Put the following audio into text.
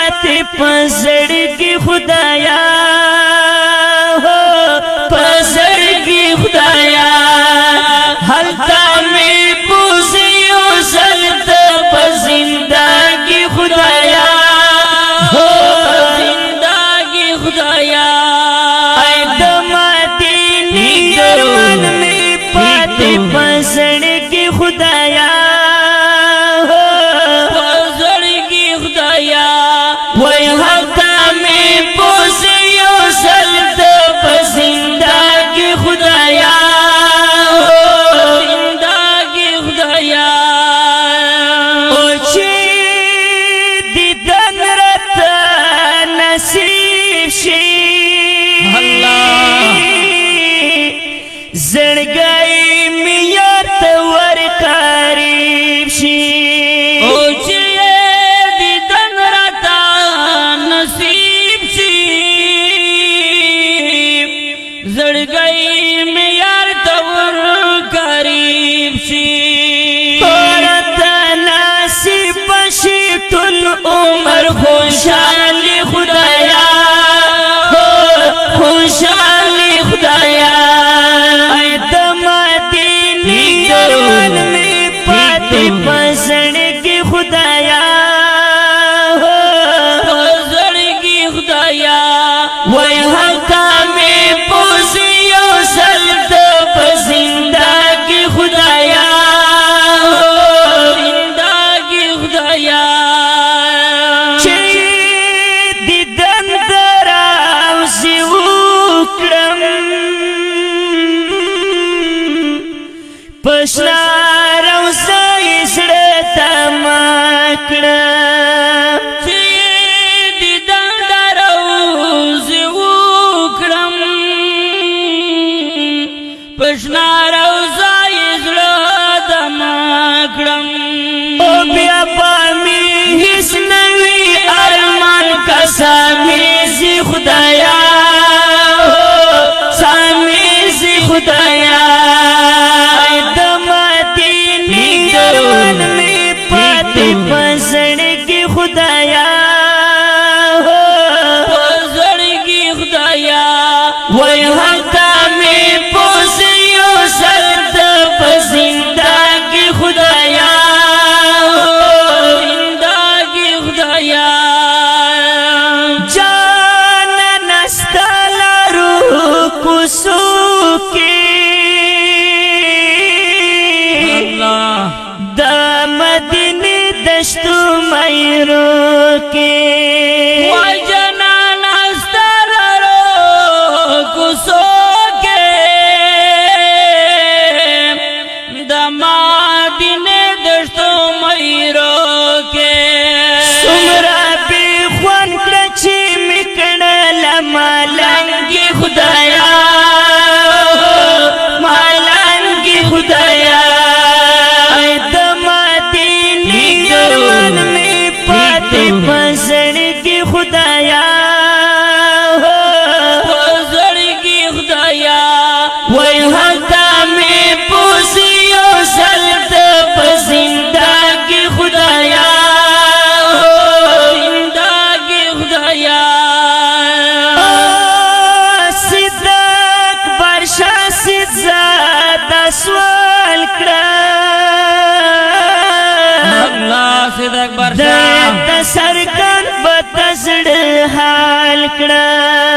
پاتے پزړګي خدایا ہو پزړګي خدایا حالتا میں پوزیو زلد پزندگی خدایا ہو زندگی خدایا پزړګي خدایا ہو پزړګي خدایا وای حتا می پوسیو زلد پزندگی خدایا ہو زندگی خدایا او چې دیدن رات نصیب شي الله زړګي خوشالی خدایا ہو خوشالی خدایا ایدم دینی جوان میں پاتے پزړګي خدایا ہو پزړګي خدایا وای حتا میں پوزیو زلد پزندگی خدایا ہو زندگی خدایا پشنا روزا زړه تماکړه چې دیدن دروز وکړم پشنا روزا زړه تماکړم او بیا پامي هیڅ نوي ارمان کا سامي خدایا سامي خدایا پزړګي خدایا ہو پزړګي خدایا وای حتا می پوزیو زلد پزندگی خدایا ہو زندگی خدایا جان نستلا روح کوسو کی اللہ د مدینه دشتو مایرو کے وجنان استرارو کسو کے دمادینه دشتو مایرو کے سمرا بی خوان کرچی مکڑل مالنگی خدایا مالنگی خدایا پزړګي خدایا ہو پزړګي خدایا وای حتا می پوسیو زلد پزندگی خدایا ہو زندگی خدایا صدق برشا سید زاده سوال کړه الله صدق برشا سرکن بتزړ حال کړه